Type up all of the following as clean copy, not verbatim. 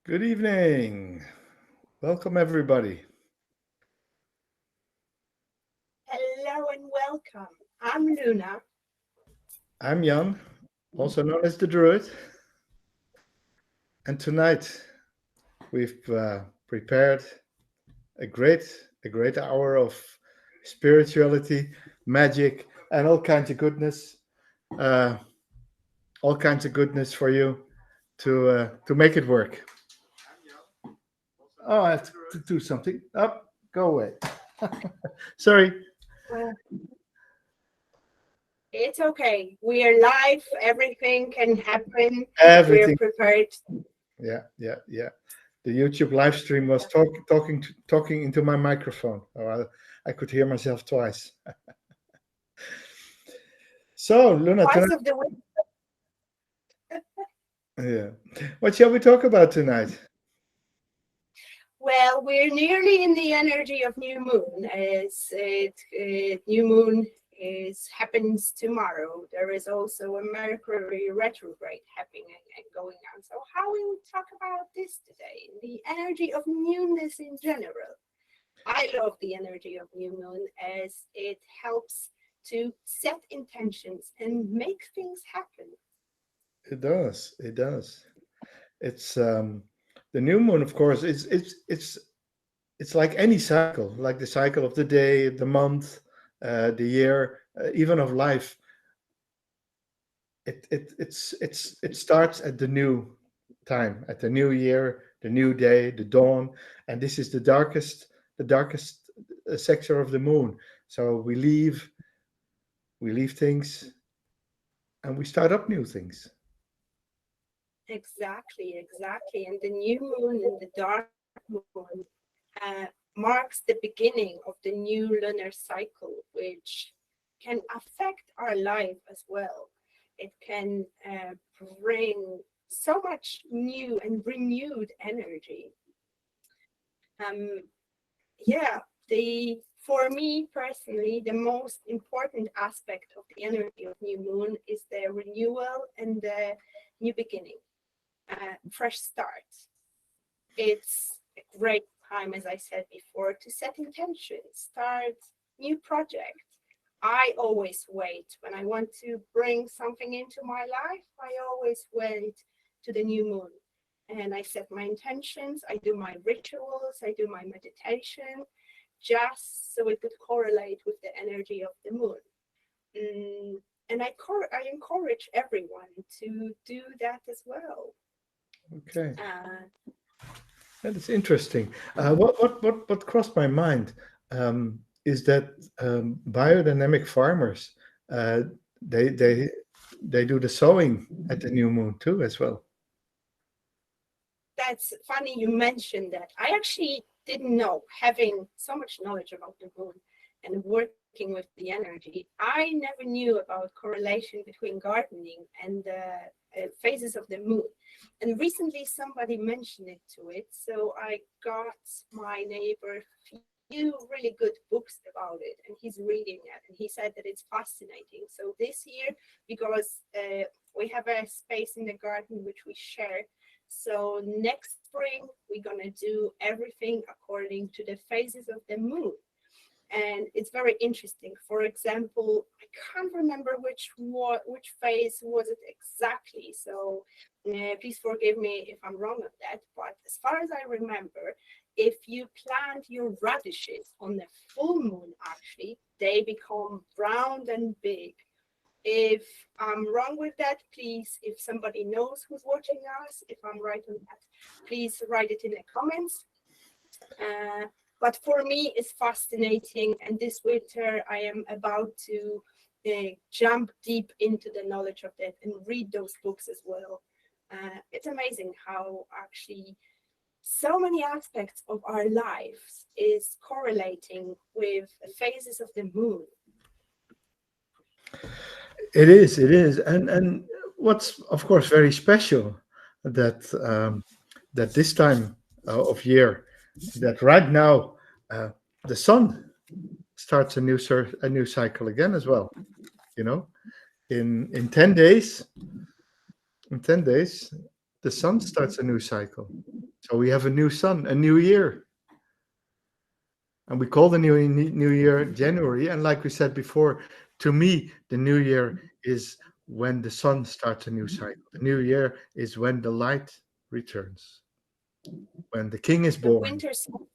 Good evening. Welcome, everybody. Hello and welcome. I'm Luna. I'm Jan, also known as the Druid. And tonight we've prepared a great, a great hour of spirituality, magic, and uh, all kinds of goodness for you to make it work. Oh, I have to do something. Up, go away. Sorry. Uh, it's okay. We are live. Everything can happen. We're Everything. prepared. Yeah. The YouTube live stream was talking into my microphone. I could hear myself twice. So, Luna, Twice tonight, of the week. yeah. What shall we talk about tonight? Well, we're nearly in the energy of new moon. As new moon is happens tomorrow. There is also a Mercury retrograde happening and going on. So, how we will talk about this today? The energy of newness in general. I love the energy of new moon as it helps to set intentions and make things happen. It does. It does. It's the new moon, of course. It's like any cycle, like the cycle of the day, the month, the year, even of life. It starts at the new time, at the new year, the new day, the dawn, and this is the darkest sector of the moon. So we leave things and we start up new things. Exactly. And the new moon and the dark moon uh, marks the beginning of the new lunar cycle, which can affect our life as well. It can bring so much new and renewed energy. Um, yeah, the for me personally, the most important aspect of the energy of new moon is the renewal and the new beginning, fresh start. It's a great time, as I said before, to set intentions, start new projects. I always wait when I want to bring something into my life. I always wait to the new moon and I set my intentions. I do my rituals, I do my meditation, just so it could correlate with the energy of the moon. And I encourage everyone to do that as well. Okay, Uh, that is interesting. What crossed my mind is that biodynamic farmers uh, they they they do the sowing at the new moon too as well. that's funny you mentioned that. I actually didn't know, having so much knowledge about the moon and working with the energy, I never knew about correlation between gardening and the phases of the moon. And recently somebody mentioned it to it, so I got my neighbor few really good books about it, and he's reading it, and he said that it's fascinating. So this year, because we have a space in the garden which we share, so next spring, we're gonna do everything according to the phases of the moon. And it's very interesting. For example, I can't remember which phase was it exactly. So please forgive me if I'm wrong on that. But as far as I remember, if you plant your radishes on the full moon, actually, they become brown and big. If I'm wrong with that, please, if somebody knows who's watching us, if I'm right on that, please write it in the comments. Uh, but for me, it's fascinating. And this winter, I am about to jump deep into the knowledge of that and read those books as well. It's amazing how actually so many aspects of our lives is correlating with the phases of the moon. It is, and what's of course very special that that this time of year, that right now uh, the sun starts a new cycle again as well. You know, in 10 days, in 10 days, the sun starts a new cycle. So we have a new sun, a new year. And we call the new year January. And like we said before, to me, the new year is when the sun starts a new cycle. The new year is when the light returns, when the king is The born, winter solstice.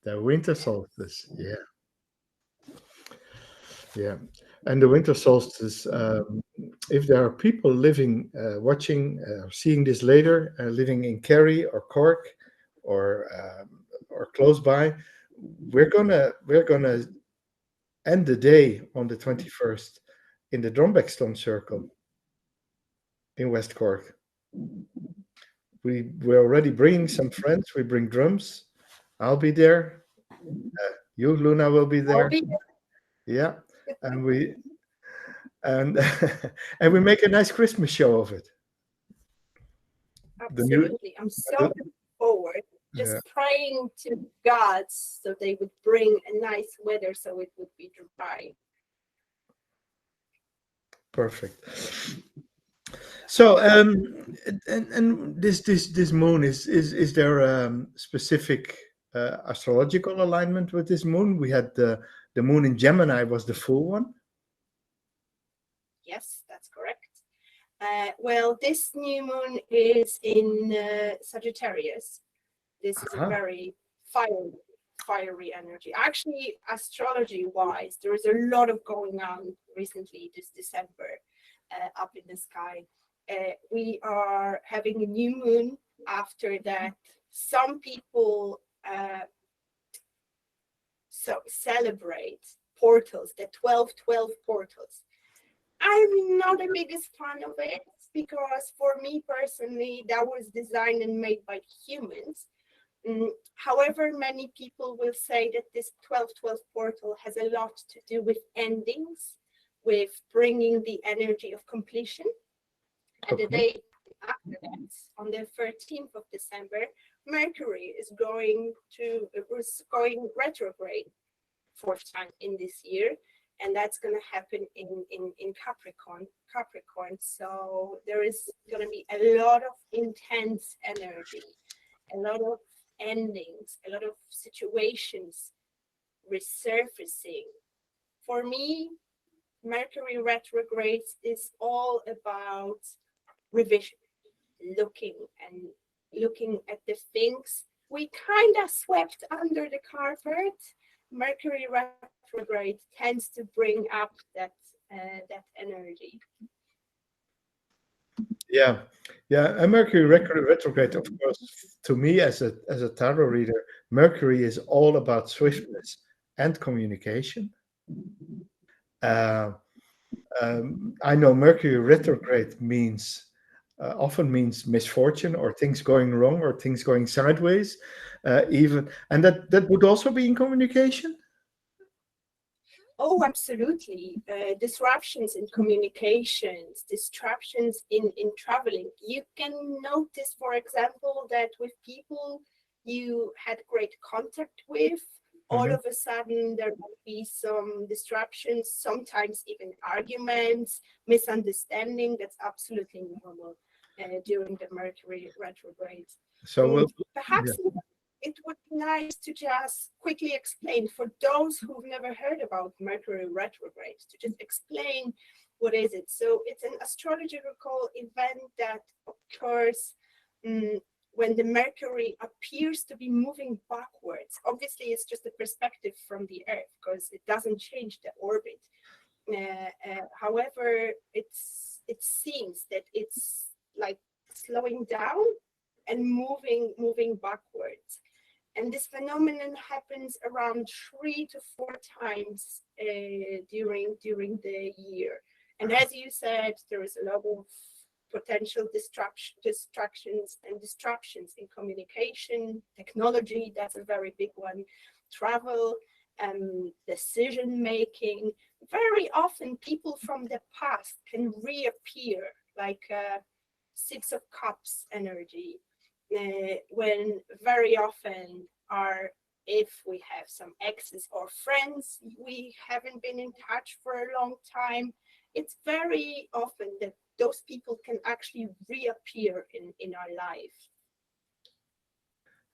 the winter solstice. Yeah, yeah. And the winter solstice, if there are people living, watching, seeing this later, living in Kerry or Cork or close by, we're gonna end the day on the 21st in the Drumbeckstone Circle in West Cork. We're already bringing some friends. We bring drums. I'll be there. You, Luna, will be I'll there. be Yeah, and and and we make a nice Christmas show of it. The new, absolutely. I'm so looking forward. Just yeah, praying to gods so they would bring a nice weather so it would be dry. perfect. So, and this moon is there specific astrological alignment with this moon? We had the moon in Gemini was the full one. Yes, that's correct. Well, this new moon is in Sagittarius. This is a Aha. very fiery energy. Actually, astrology-wise, there is a lot of going on recently this December up in the sky. We are having a new moon. After that, some people celebrate portals, the 12-12 portals. I'm not the biggest fan of it because for me personally, that was designed and made by humans. However, many people will say that this 12-12 portal has a lot to do with endings, with bringing the energy of completion. And the Okay. day after that, on the 13th of December, Mercury is going retrograde fourth time in this year. And that's going to happen in Capricorn. So there is going to be a lot of intense energy, a lot of endings, a lot of situations resurfacing. For me, Mercury retrograde is all about revision, looking at the things we kind of swept under the carpet. Mercury retrograde tends to bring up that energy. Yeah, yeah. And Mercury retrograde, of course, to me as a tarot reader, Mercury is all about swiftness and communication. Uh, I know Mercury retrograde means often means misfortune or things going wrong or things going sideways, even, and that would also be in communication. Oh, absolutely. Disruptions in communications, disruptions in traveling. You can notice, for example, that with people you had great contact with, all Mhm. of a sudden there will be some disruptions, sometimes even arguments, misunderstanding. That's absolutely normal during the Mercury retrograde. So we'll, yeah. Perhaps it would be nice to just quickly explain for those who've never heard about Mercury retrograde, to just explain what is it. So it's an astrological event that occurs when the Mercury appears to be moving backwards. Obviously, it's just a perspective from the Earth because it doesn't change the orbit. However, it seems that it's like slowing down and moving backwards. And this phenomenon happens around 3 to 4 times during the year. And as you said, there is a lot of potential distractions and disruptions in communication, technology, that's a very big one, travel, decision making. Very often people from the past can reappear, like Six of Cups energy, when very often if we have some exes or friends we haven't been in touch for a long time, it's very often that those people can actually reappear in our life.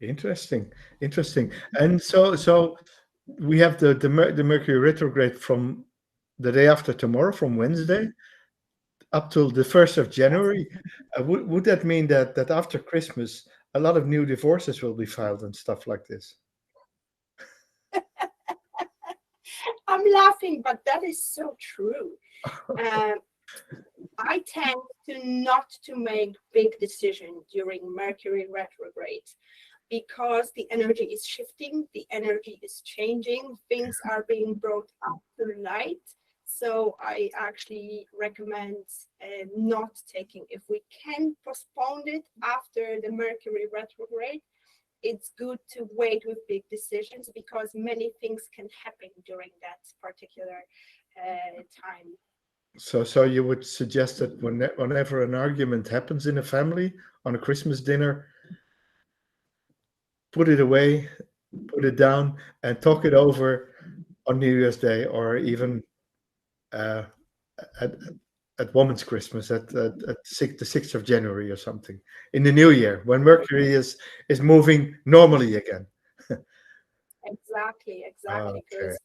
Interesting, interesting. And so we have the Mercury retrograde from the day after tomorrow, from Wednesday, up till the 1st of Yes. January. Would that mean that after Christmas, a lot of new divorces will be filed and stuff like this? I'm laughing, but that is so true. Um, I tend to not to make big decisions during Mercury retrograde because the energy is shifting, the energy is changing, things are being brought up to the light. So I actually recommend not taking, if we can postpone it after the Mercury retrograde, it's good to wait with big decisions because many things can happen during that particular time. So you would suggest that whenever an argument happens in a family on a Christmas dinner, put it away, put it down, and talk it over on New Year's Day, or even uh, at, at Women's Christmas, the 6th of January or something, in the new year, when Mercury is moving normally again. Exactly, exactly. Okay. Because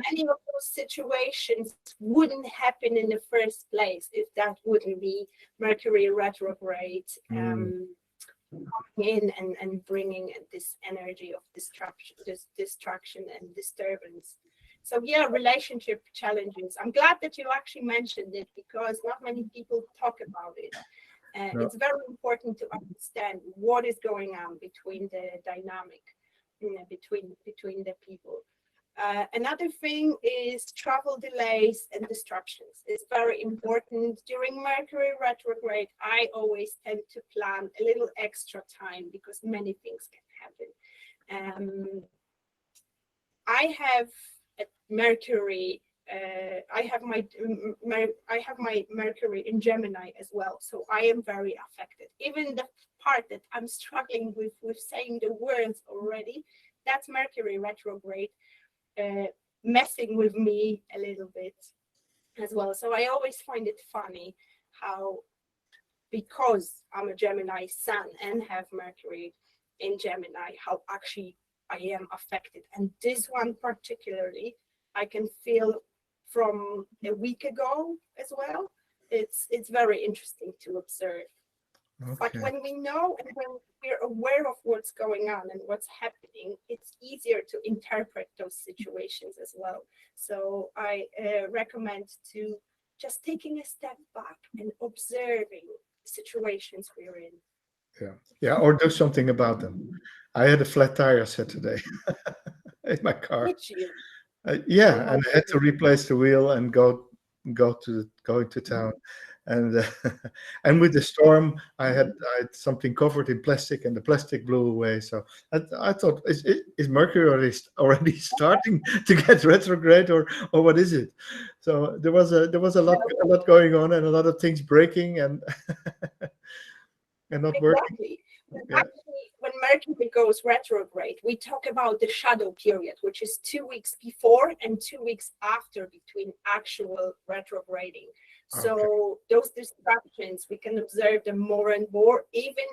many of those situations wouldn't happen in the first place if that wouldn't be Mercury retrograde Mm, in and bringing this energy of distraction and disturbance. So yeah, relationship challenges. I'm glad that you actually mentioned it because not many people talk about it. no. It's very important to understand what is going on between the dynamic, between the people. Another thing is travel delays and disruptions. It's very important during Mercury retrograde. I always tend to plan a little extra time because many things can happen. I have a Mercury. I have my Mercury in Gemini as well, so I am very affected. Even the part that I'm struggling with saying the words already, that's Mercury retrograde uh, messing with me a little bit as well. So I always find it funny how, because I'm a Gemini sun and have Mercury in Gemini, how actually I am affected. And this one particularly, I can feel from a week ago as well. It's very interesting to observe. But Okay. when we know and when we're aware of what's going on and what's happening, it's easier to interpret those situations as well. So I recommend to just taking a step back and observing situations we're in. Yeah. Yeah. Or do something about them. I had a flat tire Saturday in my car. Did you? Oh Yeah, my and I had to goodness. replace the wheel and go into town, and and with the storm, I had something covered in plastic, and the plastic blew away. So I thought, is Mercury already starting to get retrograde, or what is it? So there was a lot going on, and a lot of things breaking and not working. Exactly. But Yeah. actually, when Mercury goes retrograde, we talk about the shadow period, which is 2 weeks before and 2 weeks after between actual retrograding. Okay. So those distractions, we can observe them more and more, even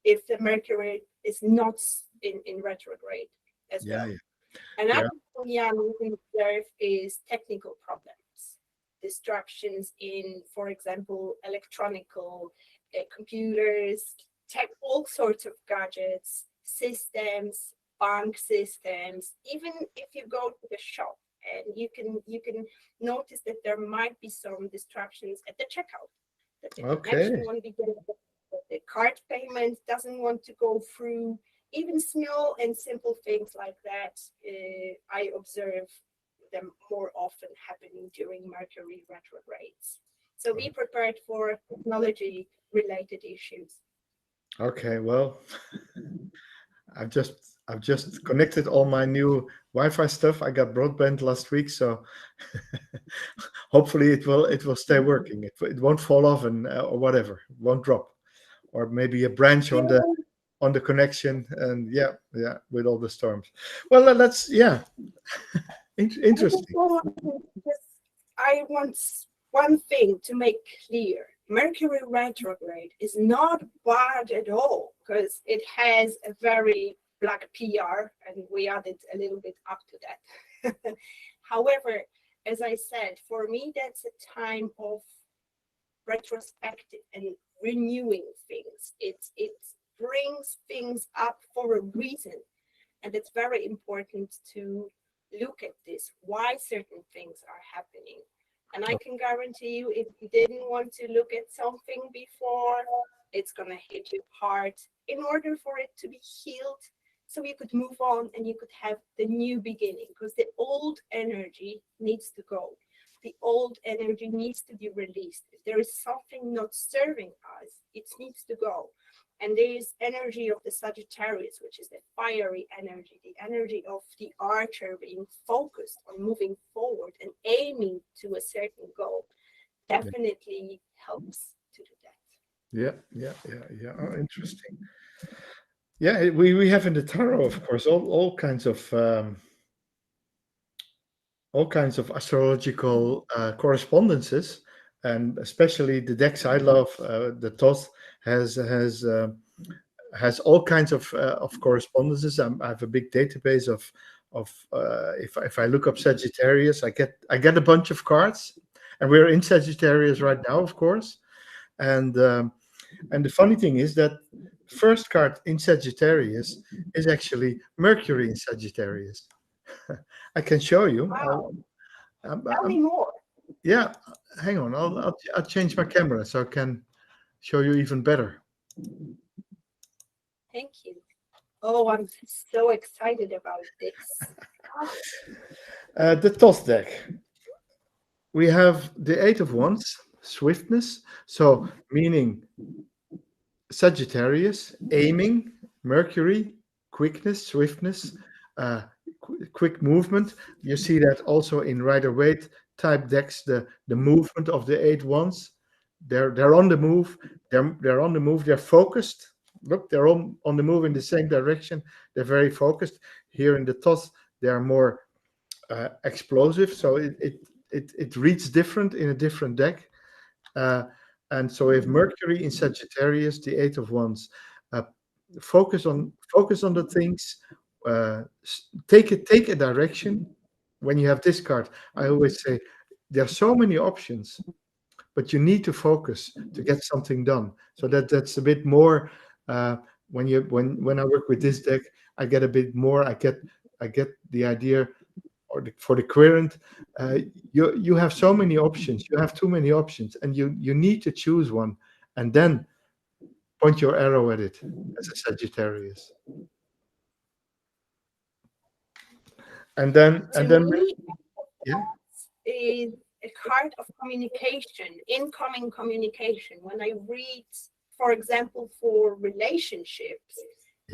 if the Mercury is not in retrograde as Yeah. well. Yeah. Another Yeah. thing, yeah, we can observe is technical problems, distractions in, for example, electronical computers, tech, all sorts of gadgets, systems, bank systems. Even if you go to the shop and you can notice that there might be some distractions at the checkout, that the Okay. connection won't be good, that the card payment doesn't want to go through. Even small and simple things like that, I observe them more often happening during Mercury retrogrades. So be prepared for technology related issues. Okay. Well, I've just connected all my new Wi-Fi stuff. I got broadband last week, so hopefully it will stay working. It won't fall off and or whatever, it won't drop, or maybe a branch Yeah, on the connection. And yeah, yeah, with all the storms. Well, let's yeah, I just interesting. want I want one thing to make clear. Mercury retrograde is not bad at all because it has a very black PR, and we added a little bit up to that. However, as I said, for me, that's a time of retrospective and renewing things. It brings things up for a reason. And it's very important to look at this, why certain things are happening. And I can guarantee you, if you didn't want to look at something before, it's going to hit you hard in order for it to be healed. So you could move on and you could have the new beginning, because the old energy needs to go. The old energy needs to be released. If there is something not serving us, it needs to go. And there is energy of the Sagittarius, which is the fiery energy, the energy of the archer being focused on moving forward and aiming to a certain goal. Definitely helps to do that. Yeah. Oh, interesting. Yeah, we have in the tarot, of course, all kinds of astrological correspondences, and especially the decks I love. The Thoth has all kinds of correspondences. I have a big database of if I look up Sagittarius, I get a bunch of cards, and we're in Sagittarius right now, of course. And the funny thing is that first card in Sagittarius is actually Mercury in Sagittarius. I can show you. Wow. Tell me more. Yeah, hang on. I'll change my camera so I can show you even better. Thank you. Oh, I'm so excited about this. The Thoth deck. We have the Eight of Wands, swiftness. So meaning Sagittarius, aiming, Mercury, quickness, swiftness, quick movement. You see that also in Rider-Waite type decks, the movement of the Eight Wands. They're on the move. They're on the move. They're focused. Look, they're on the move in the same direction. They're very focused. Here in the Thoth, they are more explosive. So it reads different in a different deck. And so if Mercury in Sagittarius, the Eight of Wands, focus on the things, take a direction. When you have this card, I always say there are so many options, but you need to focus to get something done. So that's a bit more. When I work with this deck, I get a bit more. I get the idea, or for the querent, you have so many options. You have too many options, and you need to choose one, and then point your arrow at it as a Sagittarius. And then yeah. Is a card of communication, incoming communication. When I read, for example, for relationships,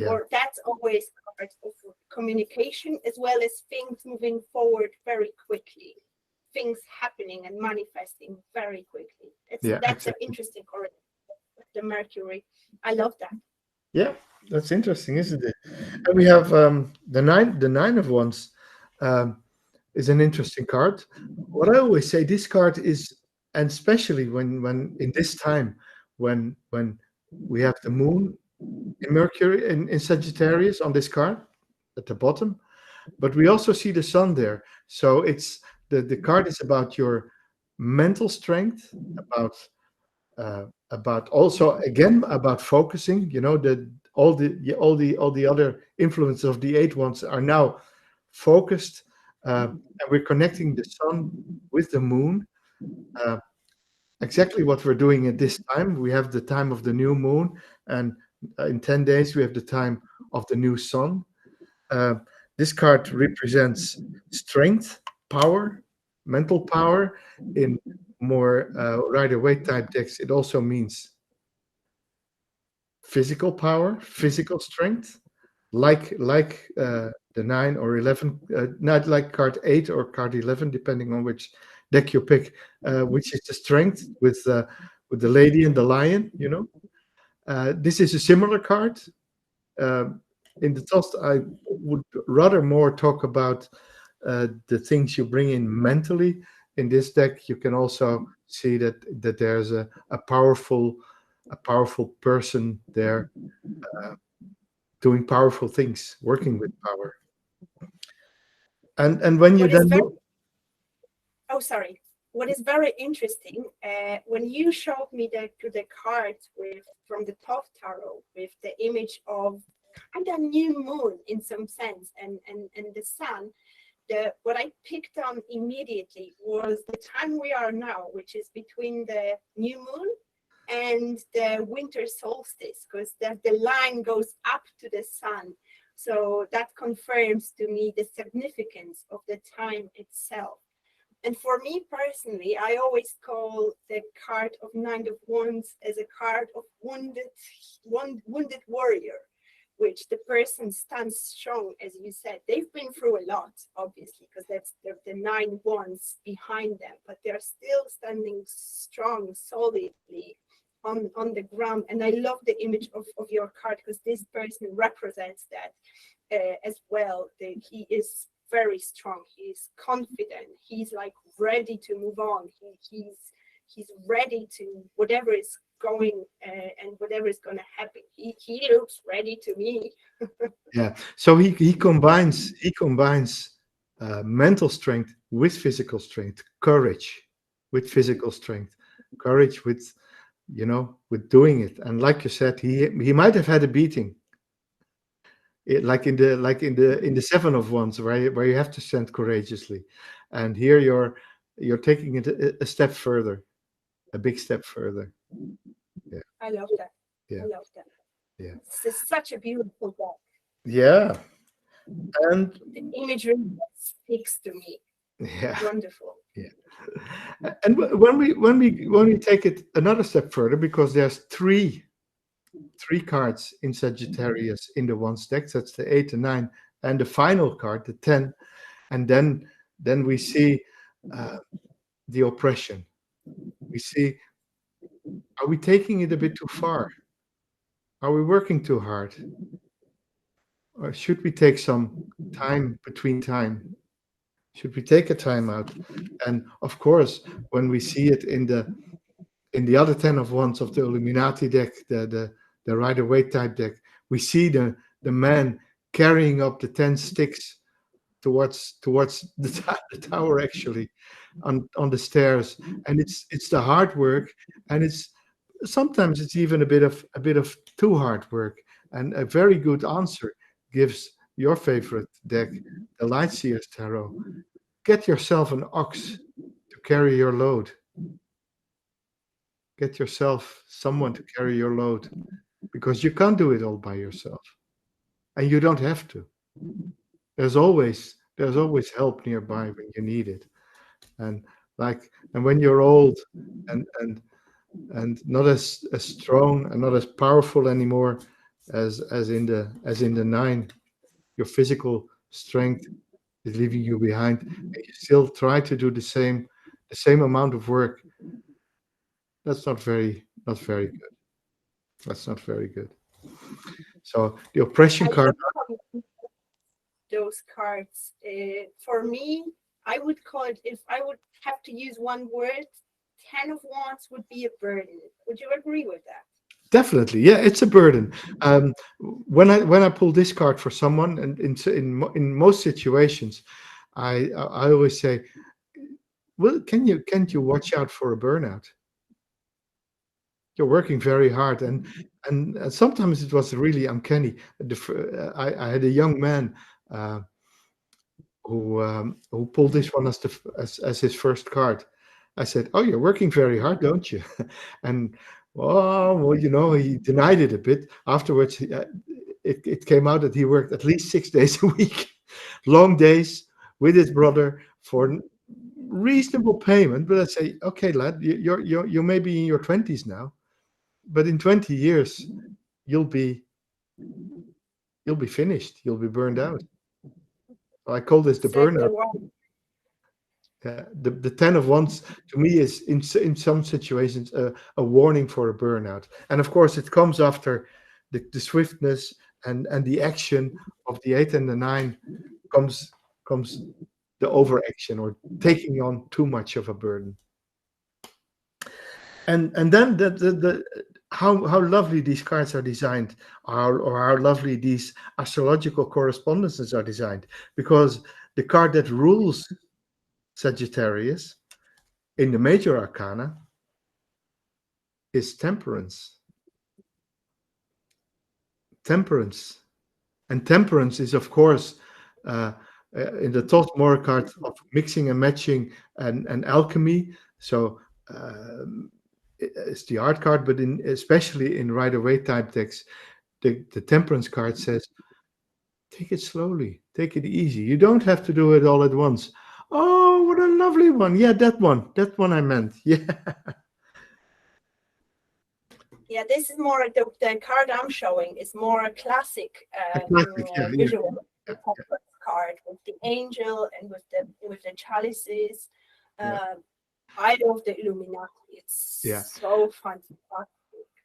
or that's always a part of communication, as well as things moving forward very quickly, things happening and manifesting very quickly. That's an interesting correlation with the Mercury. I love that. Yeah, that's interesting, isn't it? And we have the nine of Wands. Is an interesting card. What I always say, this card is, and especially when in this time when we have the moon in Mercury in Sagittarius on this card at the bottom, but we also see the sun there. So it's the card is about your mental strength, about also again about focusing. You know, all the other influences of the Eight Wands are now focused. And we're connecting the sun with the moon. Exactly what we're doing at this time. We have the time of the new moon, and in 10 days we have the time of the new sun. This card represents strength, power, mental power. In more Rider-Waite type decks, it also means physical power, physical strength, like the 9 or 11, not like card 8 or card 11, depending on which deck you pick, which is the strength with the lady and the lion. You know, this is a similar card. In the Thoth, I would rather more talk about the things you bring in mentally. In this deck, you can also see that there's a powerful person there doing powerful things, working with power. And when you What is then very, move, oh, sorry. What is very interesting, when you showed me the card with from the Thoth Tarot with the image of kind of new moon in some sense and the sun, what I picked on immediately was the time we are now, which is between the new moon and the winter solstice, because the line goes up to the sun. So that confirms to me the significance of the time itself. And for me personally, I always call the card of Nine of Wands as a card of wounded warrior, which the person stands strong, as you said. They've been through a lot, obviously, because that's the 9 wands behind them, but they're still standing strong, solidly on the ground. And I love the image of your card, because this person represents that as well. He is very strong. He's confident. He's like ready to move on. He's ready to whatever is going and whatever is going to happen. He looks ready to me. yeah. So he combines mental strength with physical strength, courage with physical strength, courage with with doing it. And like you said, he might have had a beating. Like in the 7 of Wands, where you have to stand courageously, and here you're taking it a step further, a big step further. Yeah, I love that. yeah, I love that. yeah, It's such a beautiful book. yeah, and The imagery speaks to me. yeah, Wonderful. yeah. And when we take it another step further, because there's three cards in Sagittarius in the Wands deck. That's the 8 and 9, and the final card, the 10, and then we see the oppression. We see, are we taking it a bit too far? Are we working too hard? Or should we take some time between time? Should we take a time out? And of course, when we see it in the other 10 of Wands of the Illuminati deck, the Rider-Waite type deck, we see the man carrying up the 10 sticks towards the tower, actually, on the stairs. And it's the hard work, and it's sometimes it's even a bit of too hard work. And a very good answer gives your favorite deck, the Lightseer's Tarot. Get yourself an ox to carry your load. Get yourself someone to carry your load, because you can't do it all by yourself, and you don't have to. There's always help nearby when you need it. And when you're old and not as strong and not as powerful anymore as in the 9, your physical strength is leaving you behind, and you still try to do the same amount of work. That's not very good. That's not very good. So the oppression I card. love those cards. For me, I would call it, if I would have to use one word, 10 of Wands would be a burden. Would you agree with that? Definitely, yeah, it's a burden. When I pull this card for someone, and in most situations, I always say, well, can't you watch out for a burnout? You're working very hard, and sometimes it was really uncanny. I had a young man who pulled this one as his first card. I said, "Oh, you're working very hard, don't you?" And well, he denied it a bit. Afterwards, it came out that he worked at least 6 days a week, long days with his brother for reasonable payment. But I say, okay, lad, you may be in your 20s now, but in 20 years, you'll be finished. You'll be burned out. I call this the burnout. The 10 of Wands to me is in some situations a warning for a burnout, and of course it comes after the swiftness and the action of the 8 and the 9 comes the overaction, or taking on too much of a burden. And then how lovely these cards are designed, or how lovely these astrological correspondences are designed, because the card that rules Sagittarius in the major arcana is temperance. Temperance. And temperance is, of course, uh, in the Thoth-More card of mixing and matching and alchemy. So it's the art card, but especially in Rider-Waite type decks, the temperance card says, take it slowly, take it easy. You don't have to do it all at once. Oh, what a lovely one. Yeah, that one I meant. Yeah. Yeah, this is more the card I'm showing is more a classic Classic, yeah, visual yeah, card with the angel and with the chalices. yeah. I love the Illuminati. It's Yeah. so fun.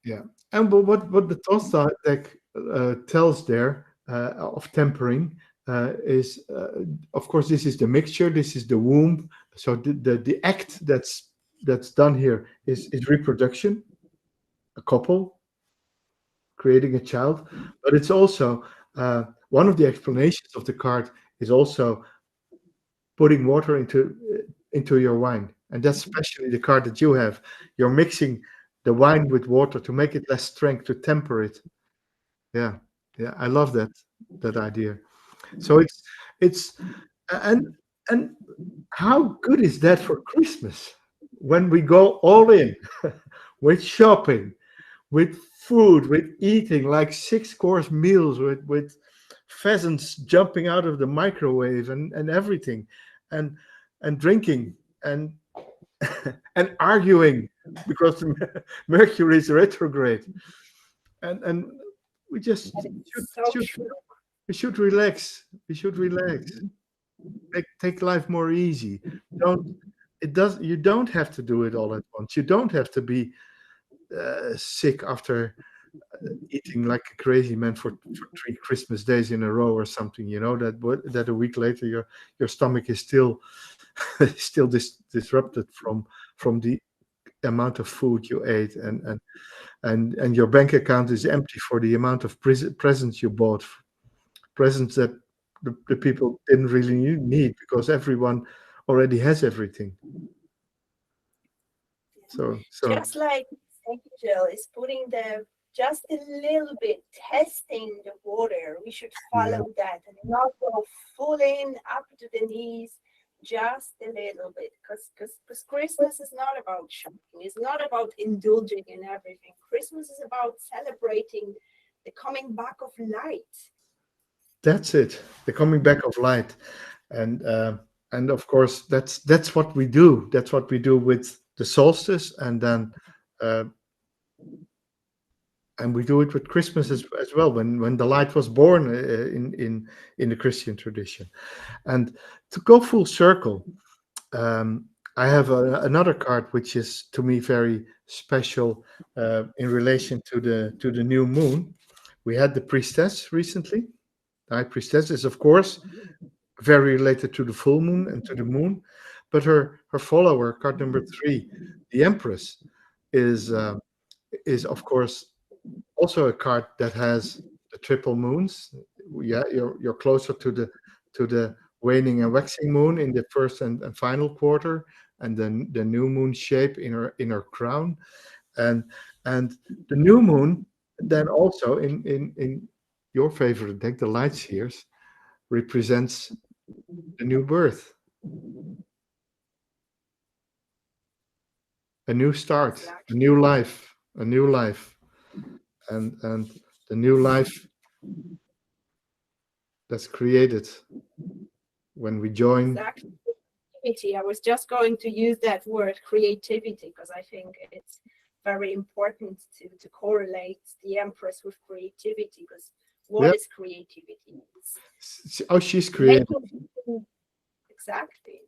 Yeah, and what the Thoth deck tells there of tempering is, of course, this is the mixture, this is the womb. So the act that's done here is reproduction, a couple creating a child, but it's also one of the explanations of the card is also putting water into your wine, and that's especially the card that you have. You're mixing the wine with water to make it less strength, to temper it. Yeah, yeah, I love that idea. So it's and and how good is that for Christmas when we go all in with shopping, with food, with eating like 6-course meals, with pheasants jumping out of the microwave and everything, and drinking and and arguing because Mercury is retrograde, and we just should, So should true. we should relax. We should relax. Take life more easy. Don't it does You don't have to do it all at once. You don't have to be sick after eating like a crazy man for 3 Christmas days in a row or something. You know that a week later your stomach is still still disrupted from the amount of food you ate, and your bank account is empty for the amount of presents you bought, presents that the people didn't really need because everyone already has everything. So Just like Angel is putting the just a little bit testing the water, we should yeah, follow that and not go full in up to the knees, just a little bit, because Christmas is not about shopping, it's not about indulging in everything. Christmas is about celebrating the coming back of light. that's it. The coming back of light, and of course that's what we do. That's what we do with the solstice, uh, and we do it with Christmas as well, when the light was born in the Christian tradition. And to go full circle, I have another card which is to me very special in relation to the new moon. We had the priestess recently. The high priestess is, of course, very related to the full moon and to the moon, but her follower, card number 3, the empress, is of course also a card that has the triple moons. Yeah, you're closer to the waning and waxing moon in the first and final quarter, and then the new moon shape in her crown, and the new moon then also in your favorite deck, the light spheres, represents the new birth, a new start, a new life, and the new life that's created when we join. Exactly. I was just going to use that word creativity because I think it's very important to correlate the Empress with creativity, because what Yeah. is creativity? It's Oh, she's created. making exactly.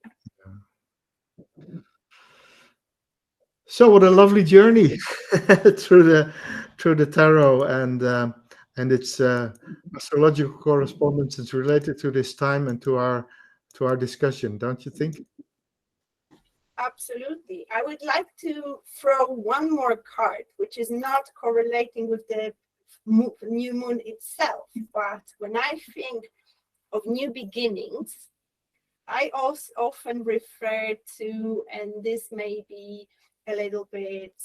So what a lovely journey through the tarot and its astrological correspondence is related to this time and to our discussion, don't you think? Absolutely. I would like to throw one more card, which is not correlating with the new moon itself, but when I think of new beginnings, I also often refer to, and this may be a little bit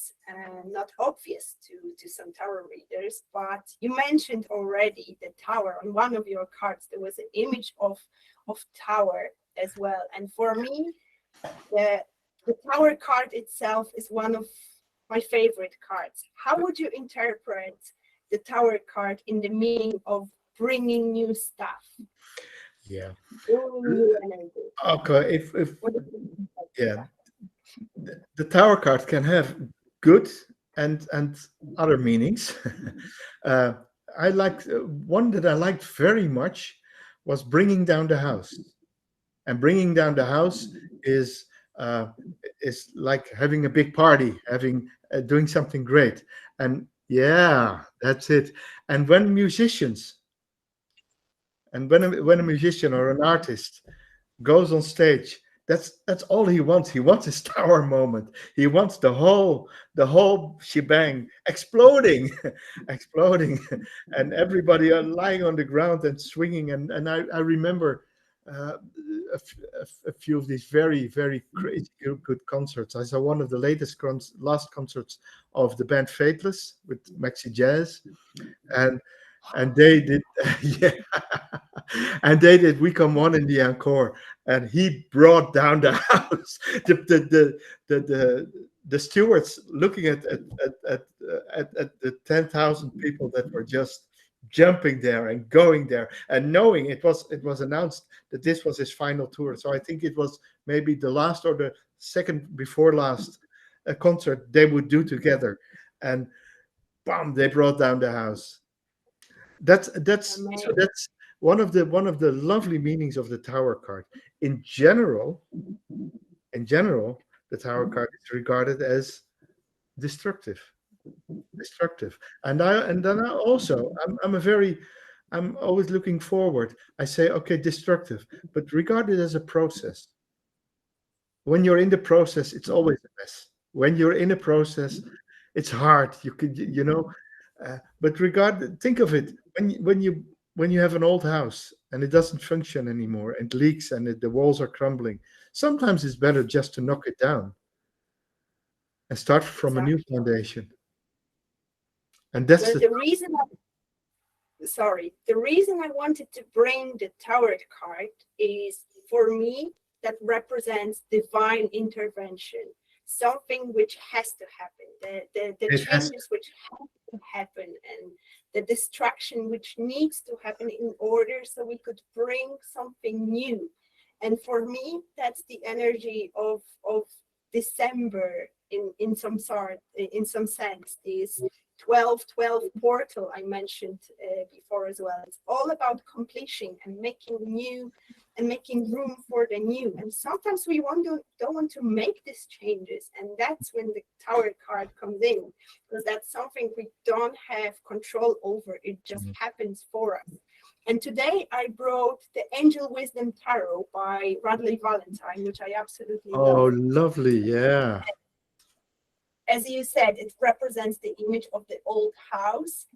not obvious to some tarot readers, but you mentioned already the tower. On one of your cards, there was an image of tower as well. And for me, the tower card itself is one of my favorite cards. How would you interpret the tower card in the meaning of bringing new stuff? Yeah. New energy. Okay. What do you think about Yeah, that? the tower card can have good and other meanings. uh, I liked one that I liked very much was bringing down the house. And bringing down the house is uh, is like having a big party, having doing something great. And yeah, that's it. And when a musician or an artist goes on stage, that's all he wants. He wants his tower moment. He wants the whole shebang exploding, exploding, and everybody are lying on the ground and swinging. And I remember uh, a few of these very crazy good concerts. I saw one of the last concerts of the band Fateless with Maxi Jazz, and they did yeah, and they did We Come On in the encore, and he brought down the house. The stewards looking at the 10,000 people that were just jumping there and going there, and knowing it was announced that this was his final tour. So I think it was maybe the last or the second before last concert they would do together, and bam, they brought down the house. So Amazing. that's one of the lovely meanings of the tower card. In general, in general, the tower card is regarded as destructive, destructive. I'm always looking forward. I say, okay, destructive, but regard it as a process. When you're in the process, it's always a mess. When you're in a process, it's hard. You could, but think of it when you have an old house and it doesn't function anymore and leaks and the walls are crumbling. Sometimes it's better just to knock it down and start from a new Exactly. foundation. And that's Well, the reason I wanted to bring the Tower card is, for me, that represents divine intervention, something which has to happen, the it has. changes which have to happen, and the distraction which needs to happen in order so we could bring something new. And for me, that's the energy of December in some sort, in some sense, is 12-12 portal I mentioned before as well. It's all about completion and making new and making room for the new. And sometimes we don't want to make these changes. And that's when the Tower card comes in, because that's something we don't have control over. It just happens for us. And today I brought the Angel Wisdom Tarot by Radley Valentine, which I absolutely love. Oh, lovely. Yeah. As you said, it represents the image of the old house.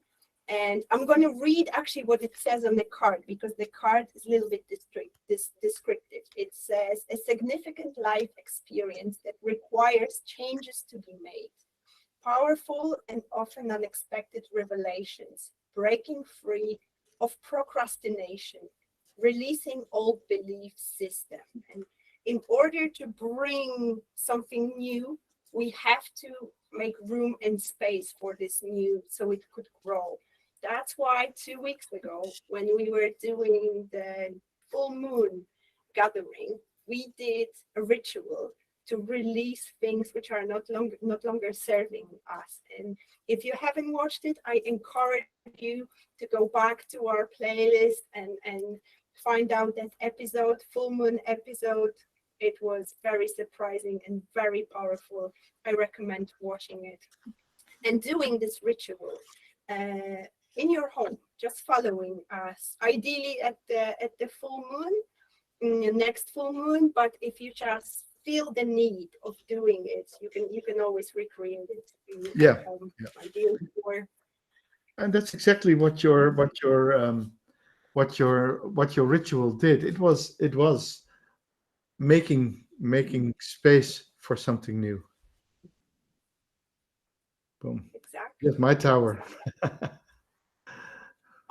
And I'm going to read actually what it says on the card, because the card is a little bit descriptive. It says, a significant life experience that requires changes to be made. Powerful and often unexpected revelations, breaking free of procrastination, releasing old belief system. And in order to bring something new, we have to make room and space for this new so it could grow. That's why 2 weeks ago, when we were doing the full moon gathering, we did a ritual to release things which are not longer serving us. And if you haven't watched it, I encourage you to go back to our playlist and find out that episode, full moon episode. It was very surprising and very powerful. I recommend watching it and doing this ritual in your home, just following us. Ideally at the full moon, next full moon. But if you just feel the need of doing it, you can always recreate it Yeah, at home. yeah. I do it for. And that's exactly what your ritual did. It was making space for something new. Boom. Exactly. Here's my tower. Exactly.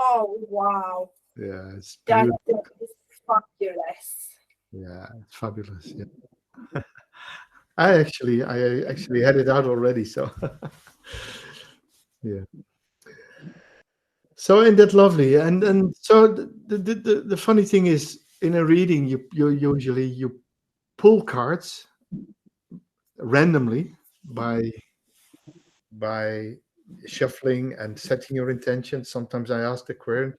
Oh wow, Yeah, it's that beautiful. is fabulous. Yeah, it's fabulous. Yeah. I actually had it out already. So yeah. So ain't that lovely? And so the funny thing is, in a reading, you usually you pull cards randomly by shuffling and setting your intention. Sometimes I ask the querent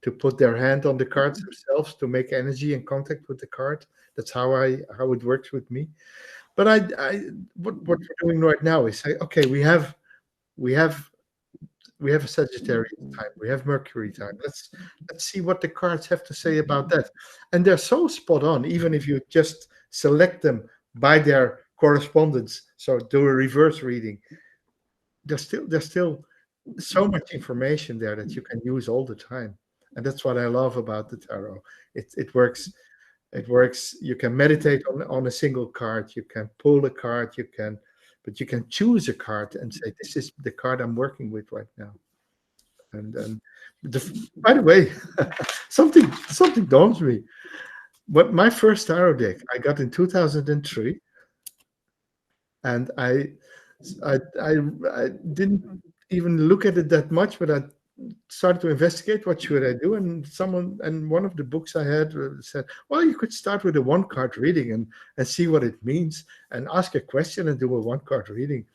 to put their hand on the cards themselves to make energy and contact with the card. That's how it works with me. But what we're doing right now is say, okay, we have we have a Sagittarius time, we have Mercury time. Let's see what the cards have to say about that. And they're so spot on, even if you just select them by their correspondence. So do a reverse reading. There's still so much information there that you can use all the time. And that's what I love about the tarot. It works. It works. You can meditate on a single card. You can pull a card. But you can choose a card and say, "This is the card I'm working with right now." And by the way, something dawns me. But my first tarot deck I got in 2003, and I didn't even look at it that much, but I started to investigate what should I do, and one of the books I had said, well, you could start with a one card reading and see what it means, and ask a question and do a one card reading.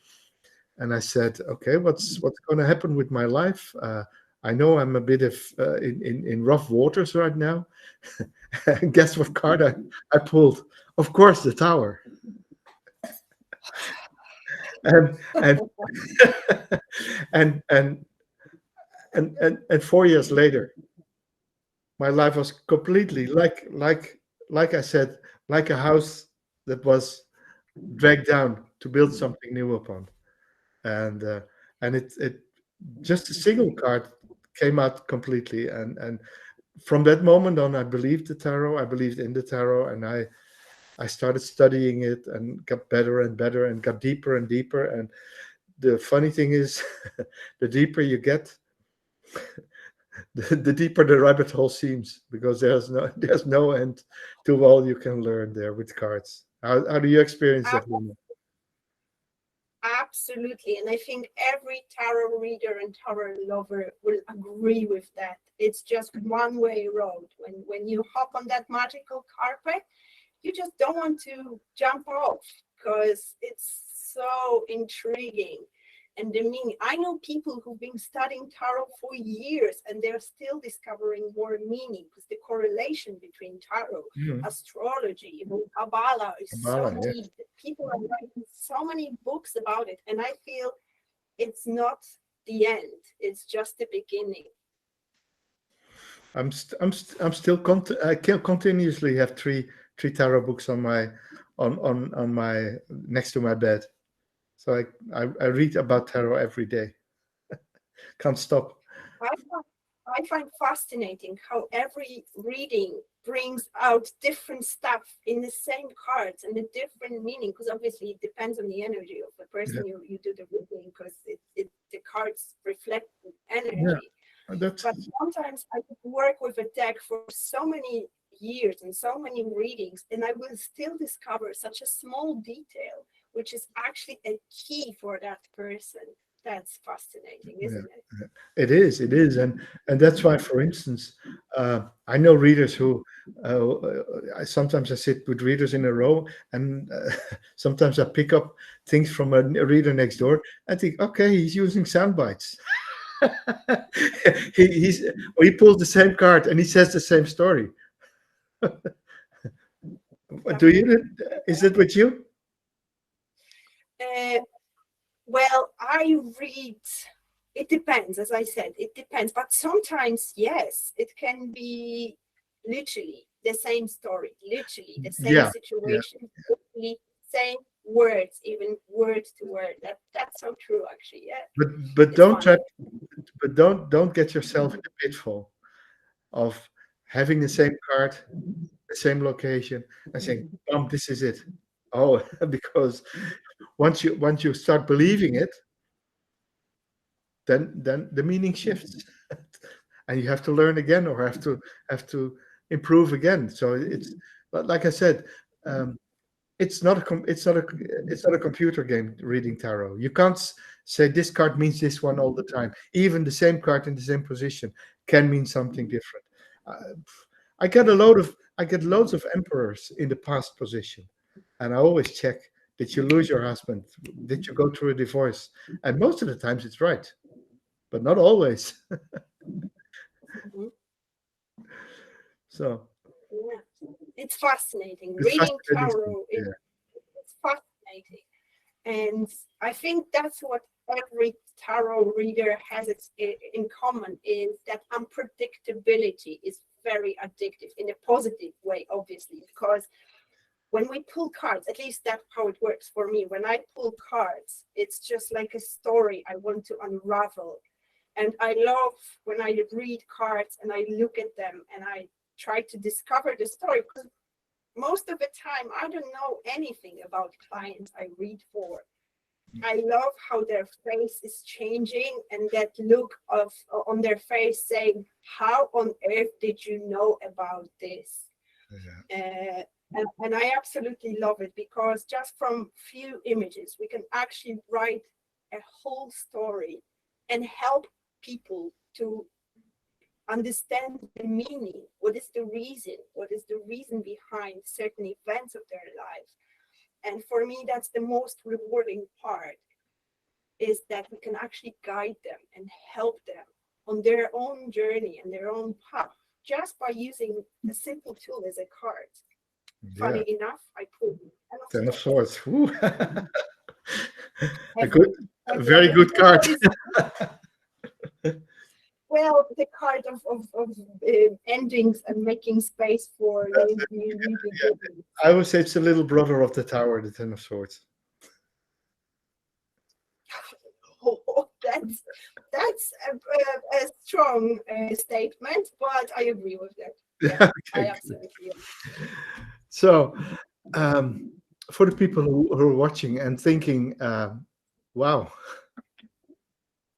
And I said, okay, what's going to happen with my life? I know I'm a bit of in rough waters right now. And guess what card I pulled? Of course, the Tower. And and and and 4 years later, my life was completely like I said, like a house that was dragged down to build something new upon. And it just a single card came out completely, and from that moment on, I believed the tarot. I believed in the tarot, and I started studying it and got better and better and got deeper and deeper. And the funny thing is, the deeper you get, the deeper the rabbit hole seems, because there's no end to all you can learn there with cards. How do you experience that, Luna? Absolutely. And I think every tarot reader and tarot lover will agree with that. It's just one-way road. When you hop on that magical carpet, you just don't want to jump off because it's so intriguing. And the meaning, I know people who've been studying tarot for years and they're still discovering more meaning, because the correlation between tarot, Mhm. astrology, even Kabbalah is so Kabbalah, yeah. deep. People are writing so many books about it. And I feel it's not the end, it's just the beginning. I'm still I can continuously have three tarot books on my next to my bed. So I read about tarot every day. Can't stop. I find fascinating how every reading brings out different stuff in the same cards and a different meaning, because obviously it depends on the energy of the person Yeah, you do the reading, because the cards reflect the yeah. energy. That's But sometimes I could work with a deck for so many years and so many readings, and I will still discover such a small detail, which is actually a key for that person. That's fascinating, yeah. isn't it? It is, and that's why, for instance, I know readers who sometimes I sit with readers in a row, and sometimes I pick up things from a reader next door. I think, okay, he's using sound bites. He pulls the same card and he says the same story. Do you? Is it with you? Uh, well, I read, it depends, as I said, it depends. But sometimes, yes, it can be literally the same story, literally the same Yeah, yeah, situation, actually saying words, even word to word. That's so true, actually. Yeah, But it's don't fun. try, but don't get yourself in the pitfall of having the same card, the same location, and saying, "Bum, this is it." Oh, because once you start believing it, then the meaning shifts, and you have to learn again, or have to improve again. So it's, but like I said, um, it's not a computer game reading tarot. You can't say this card means this one all the time. Even the same card in the same position can mean something different. Uh, I get loads of emperors in the past position, and I always check: did you lose your husband? Did you go through a divorce? And most of the times it's right, but not always. Mhm. So Yeah. It's fascinating. it's Reading fascinating stuff. tarot is Yeah, it's fascinating. And I think that's what every tarot reader has in common, is that unpredictability is very addictive in a positive way, obviously, because when we pull cards, at least that's how it works for me. When I pull cards, it's just like a story I want to unravel. And I love when I read cards and I look at them and I try to discover the story, because most of the time I don't know anything about clients I read for. I love how their face is changing, and that look of on their face saying, "How on earth did you know about this?" Uh, and I absolutely love it, because just from few images we can actually write a whole story and help people to understand the meaning. What is the reason? What is the reason behind certain events of their life? And for me, that's the most rewarding part, is that we can actually guide them and help them on their own journey and their own path, just by using a simple tool as a card. yeah. Funny enough, I pulled Ten of Swords. Woo. A have good, you, a have you very ever good pulled card. this? Well, the card of endings and making space for new beginnings. I would say it's the little brother of the Tower, the Ten of Swords. Oh, that's a strong statement, but I agree with that. Yeah, I Okay. absolutely agree. So, um, for the people who are watching and thinking, "Wow,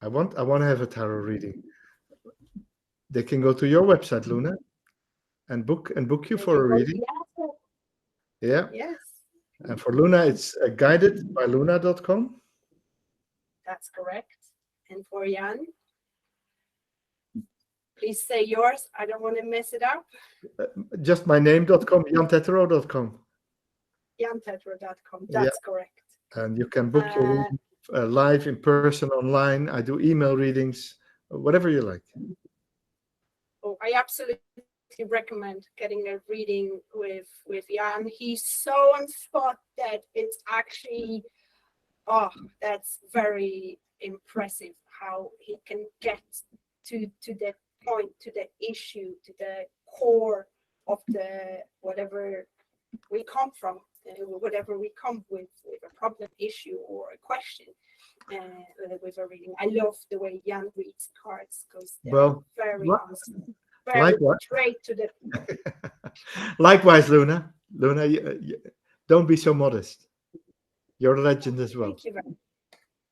I want to have a tarot reading," they can go to your website, Luna, and book you They for can a go, reading. yes, Yeah. yes, And for Luna, it's guidedbyluna.com. that's correct. And for Jan, please say yours. I don't want to mess it up. Just my name.com, jantetero.com. jantetro.com. Yeah. That's correct. And you can book your Uh, reading live, in person, online. I do email readings, whatever you like. oh, I absolutely recommend getting a reading with Jan. He's so on spot that it's actually, oh, that's very impressive how he can get to the point, to the issue, to the core of the whatever we come from, whatever we come with a problem, issue, or a question. With a reading, I love the way Jan reads cards, because they're Well, very very likewise, straight to the. likewise, Luna. Luna, don't be so modest. You're a legend as well. Thank you very much.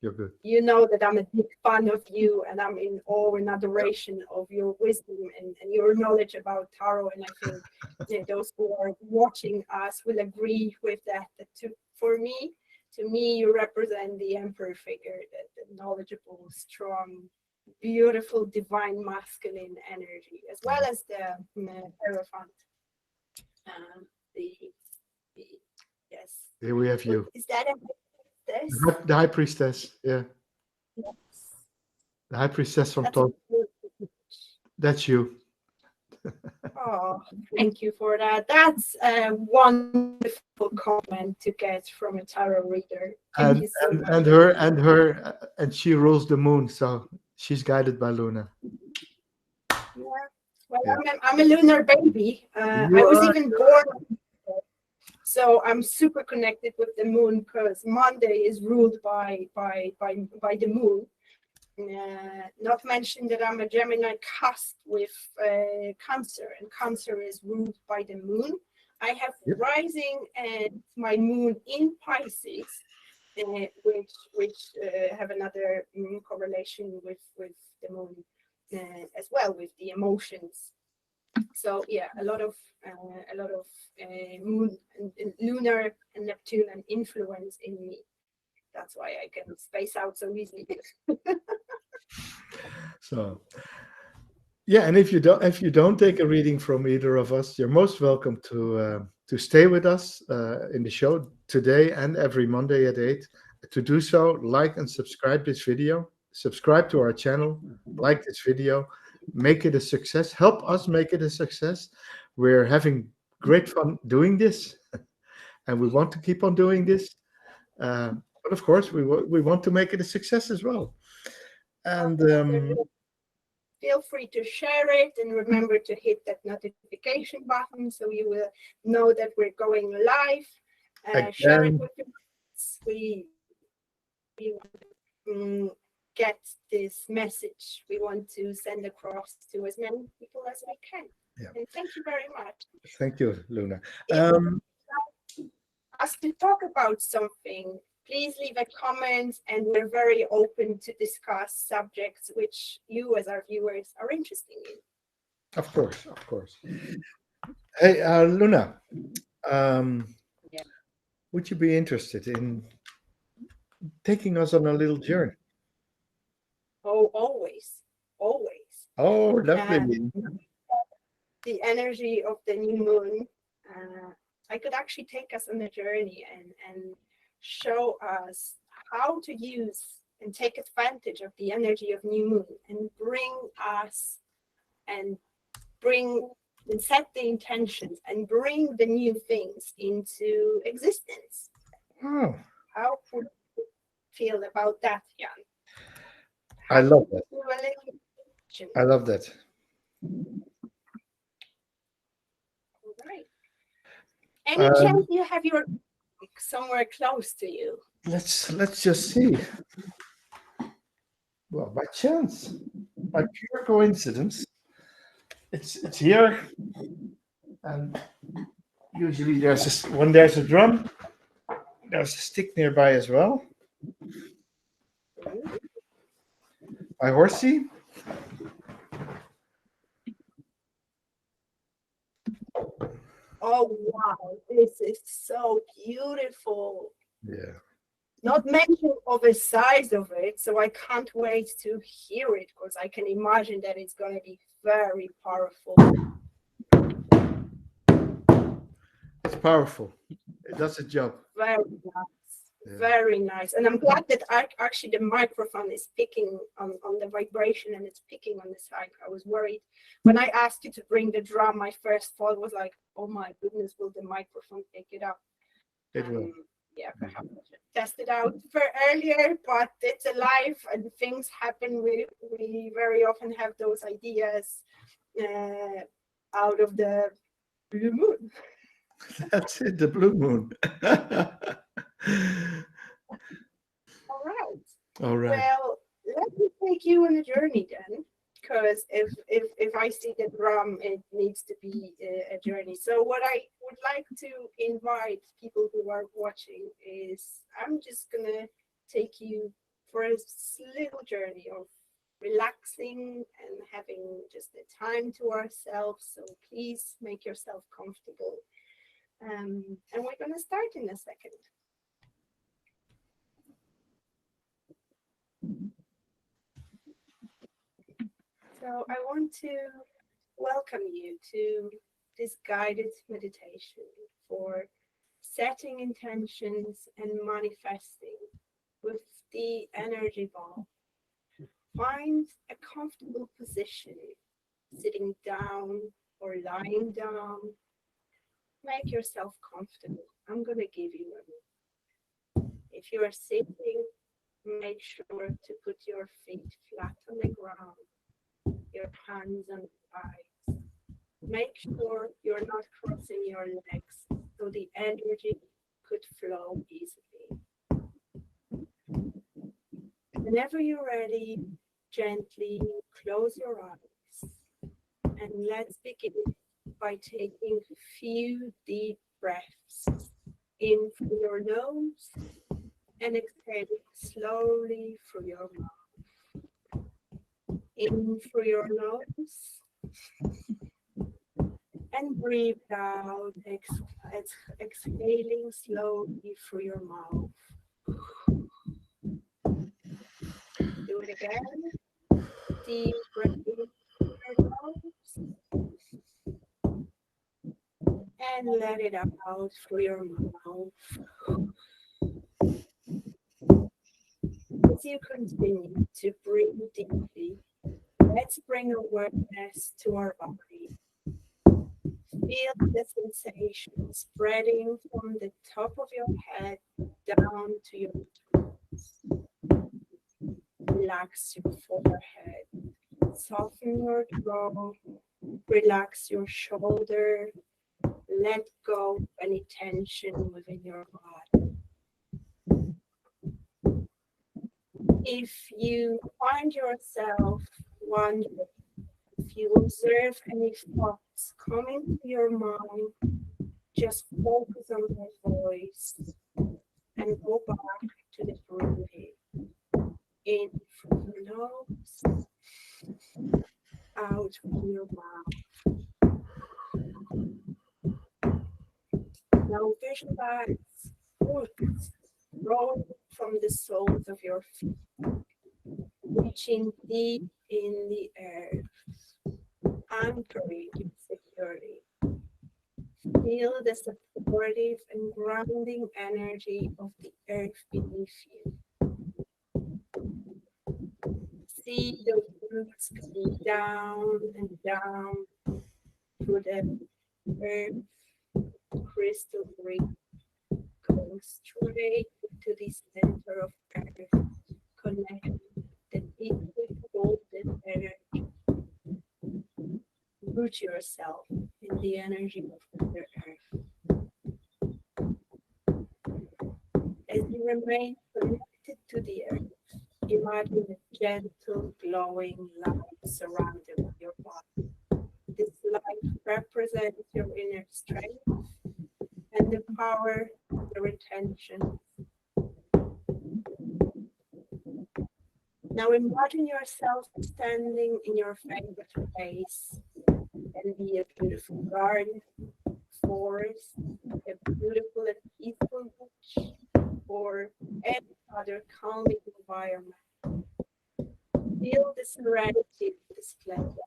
You're good. You know that I'm a big fan of you, and I'm in awe and adoration of your wisdom and your knowledge about tarot. And I think those who are watching us will agree with that. To me, you represent the emperor figure, the knowledgeable, strong, beautiful, divine masculine energy, as well as the Hierophant. The, the yes. Here we have you. Is that a this? The High Priestess. Yeah. Yes. The High Priestess from That's Todd. That's you. Oh, thank you for that. That's a wonderful comment to get from a tarot reader. Thank And you so much. and she rules the moon, so she's guided by Luna. Yeah. Well, Yeah. I'm a lunar baby. I You was are. even born. So I'm super connected with the moon because Monday is ruled by the moon. Not mention that I'm a Gemini cusp with Cancer, and Cancer is ruled by the moon. I have Yep. rising and my moon in Pisces, which have another correlation with the moon as well, with the emotions. So yeah, a lot of moon and lunar and Neptune influence in me. That's why I can space out so easily. So yeah, and if you don't take a reading from either of us, you're most welcome to stay with us in the show today and every Monday at 8. To do so, like and subscribe this video. Subscribe to our channel, like this video, make it a success. Help us make it a success. We're having great fun doing this, and we want to keep on doing this. But of course, we want to make it a success as well. And feel free to share it, and remember to hit that notification button so you will know that we're going live. Share it with your friends. We want to get this message. We want to send across to as many people as we can. Yeah. And thank you very much. Thank you, Luna. Us to talk about something, please leave a comment, and we're very open to discuss subjects which you as our viewers are interested in. Of course, of course. Hey, Luna, Yeah. would you be interested in taking us on a little journey? Oh, always. Oh, lovely. The energy of the new moon. I could actually take us on a journey and show us how to use and take advantage of the energy of new moon and set the intentions and bring the new things into existence. Oh, How would you feel about that, Jan? I love that. I love that. All right. Any chance you have your somewhere close to you? Let's just see. Well, by chance, by pure coincidence, it's here, and usually when there's a drum, there's a stick nearby as well. My horsey. Oh wow, this is so beautiful. Yeah. Not mention of the size of it, so I can't wait to hear it because I can imagine that it's going to be very powerful. It's powerful. It does its job. Very nice. Yeah. Very nice. And I'm glad that actually the microphone is picking on the vibration and it's picking on the side. I was worried. When I asked you to bring the drum, my first thought was like, oh my goodness, will the microphone pick it up? It will. Yeah, perhaps I should test it out for earlier, but it's alive and things happen. We very often have those ideas out of the blue moon. That's it, the blue moon. All right. Well, let me take you on a journey then, because if I see the drum, it needs to be a journey. So what I would like to invite people who are watching is I'm just gonna take you for a little journey of relaxing and having just the time to ourselves. So please make yourself comfortable. And we're gonna start in a second. So I want to welcome you to this guided meditation for setting intentions and manifesting with the energy ball. Find a comfortable position, sitting down or lying down. Make yourself comfortable. I'm going to give you a minute. If you are sitting, make sure to put your feet flat on the ground, your hands on the thighs. Make sure you're not crossing your legs so the energy could flow easily. Whenever you're ready, gently close your eyes and let's begin by taking a few deep breaths in through your nose and exhaling slowly through your mouth. In through your nose and breathe out, exhaling slowly through your mouth. Do it again. Deep breath in through your nose and let it out through your mouth. As you continue to breathe deeply, let's bring awareness to our body. Feel the sensation spreading from the top of your head down to your toes. Relax your forehead, soften your jaw, relax your shoulder, let go of any tension within your body. If you find yourself wondering, if you observe any thoughts coming to your mind, just focus on my voice and go back to the breathing. In from your nose, out from your mouth. Now visualize roots growing from the soles of your feet, reaching deep in the earth, anchoring you securely. Feel the supportive and grounding energy of the earth beneath you. See the roots going down and down through the earth, crystal green, going straight to the center of earth, connecting the deeply golden energy. Root yourself in the energy of Mother Earth. As you remain connected to the earth, imagine a gentle, glowing light surrounding your body. This light represents your inner strength and the power of your intention. Now imagine yourself standing in your favorite place. Can be a beautiful garden, forest, a beautiful and peaceful beach, or any other calming environment. Feel the serenity of this place,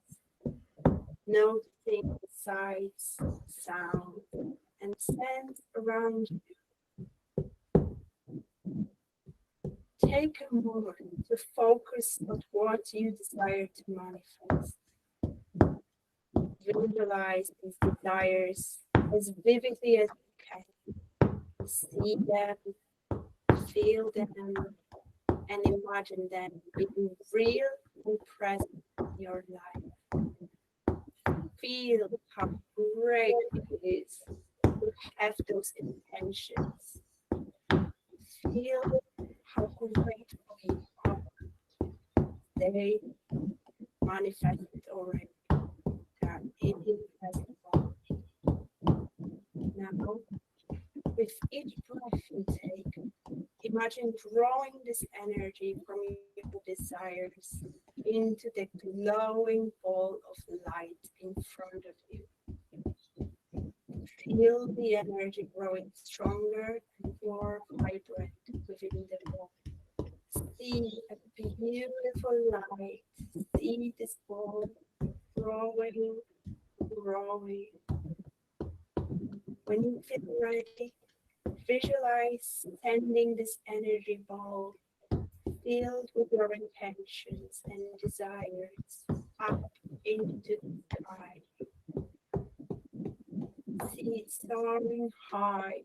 noticing the sights, sounds, and scents around you. Take a moment to focus on what you desire to manifest. Visualize these desires as vividly as you can. See them, feel them, and imagine them being real and present in your life. Feel how great it is to have those intentions. Feel how grateful you are. They manifested already. In the present moment. Now, with each breath you take, imagine drawing this energy from your desires into the glowing ball of light in front of you. Feel the energy growing stronger and more vibrant within the ball. See a beautiful light. See this ball growing. When you feel ready, visualize sending this energy ball filled with your intentions and desires up into the sky. See it soaring high,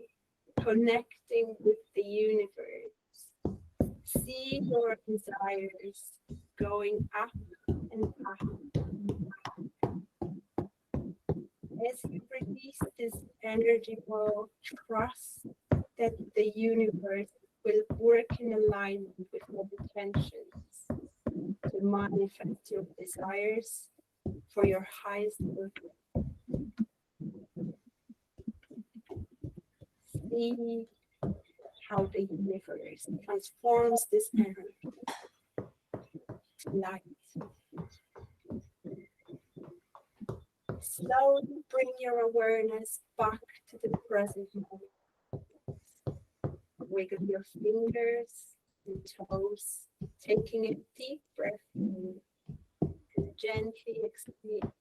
connecting with the universe. See your desires going up and up. as you release this energy ball, trust that the universe will work in alignment with your intentions to manifest your desires for your highest good. See how the universe transforms this energy to light. Slowly bring your awareness back to the present moment. Wiggle your fingers and toes, taking a deep breath in and gently exhale.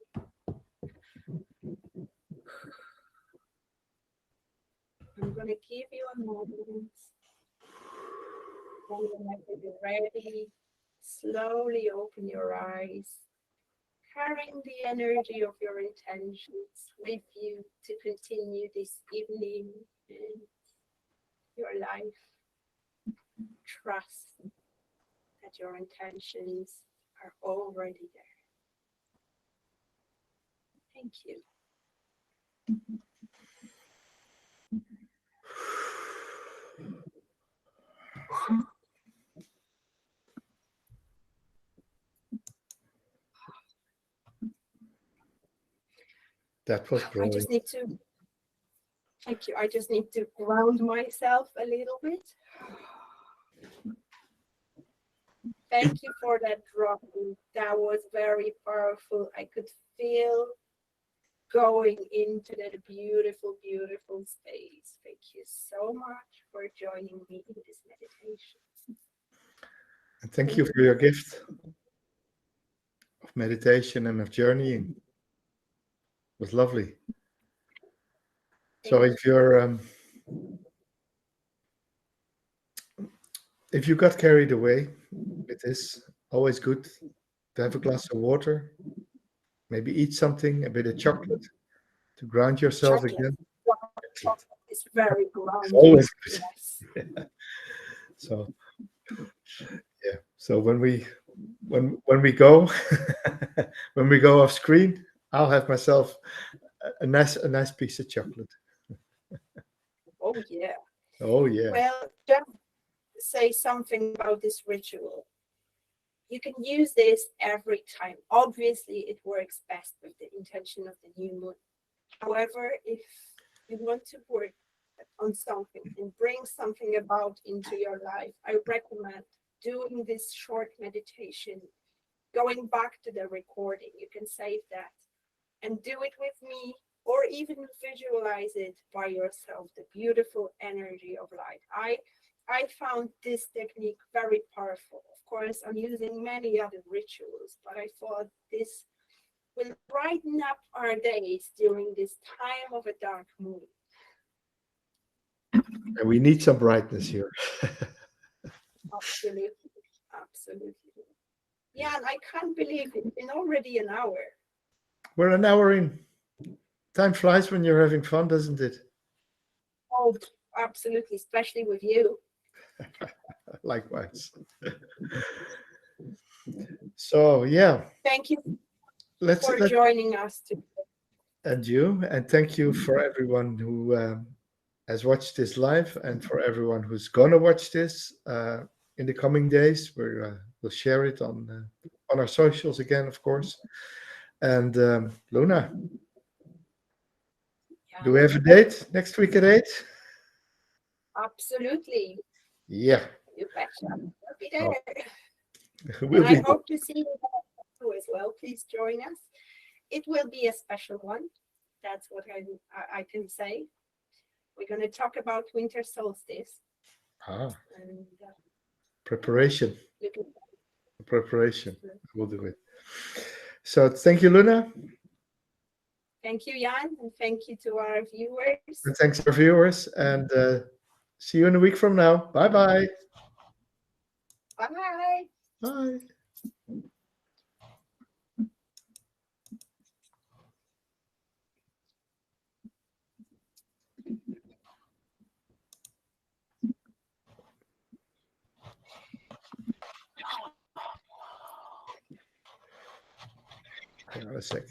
I'm going to give you a moment. And whenever you're ready, slowly open your eyes, carrying the energy of your intentions with you to continue this evening and your life. Trust that your intentions are already there. Thank you. That was I brilliant. just need to, thank you. I just need to ground myself a little bit. Thank you for that drop. That was very powerful. I could feel going into that beautiful, beautiful space. Thank you so much for joining me in this meditation. And thank you for your gift of meditation and of journeying. It was lovely. So if you got carried away, it is always good to have a glass of water, maybe eat something, a bit of chocolate to ground yourself again. Chocolate is very grounding. Always good. Yes. Yeah. So yeah. So when we go when we go off screen, I'll have myself a nice piece of chocolate. Oh yeah. Oh yeah. Well, just say something about this ritual. You can use this every time. Obviously, it works best with the intention of the new moon. However, if you want to work on something and bring something about into your life, I recommend doing this short meditation, going back to the recording. You can save that and do it with me, or even visualize it by yourself, the beautiful energy of light. I found this technique very powerful. Of course, I'm using many other rituals, but I thought this will brighten up our days during this time of a dark moon. And we need some brightness here. Absolutely. Absolutely. Yeah, and I can't believe it's been already an hour. We're an hour in. Time flies when you're having fun, doesn't it? Oh, absolutely, especially with you. Likewise. So yeah. Thank you Let's joining us today. And thank you for everyone who has watched this live, and for everyone who's gonna watch this in the coming days. We'll share it on our socials again, of course. And Luna, do we have a date next week at 8? Absolutely. Yeah. You betcha. I'll be there. We'll and be I hope to see you as well. Please join us. It will be a special one. That's what I can say. We're going to talk about winter solstice. And, preparation. We'll do it. So thank you, Luna. Thank you, Jan, and thank you to our viewers. And thanks to our viewers, and see you in a week from now. Bye-bye. Bye. Bye. Hang on a sec.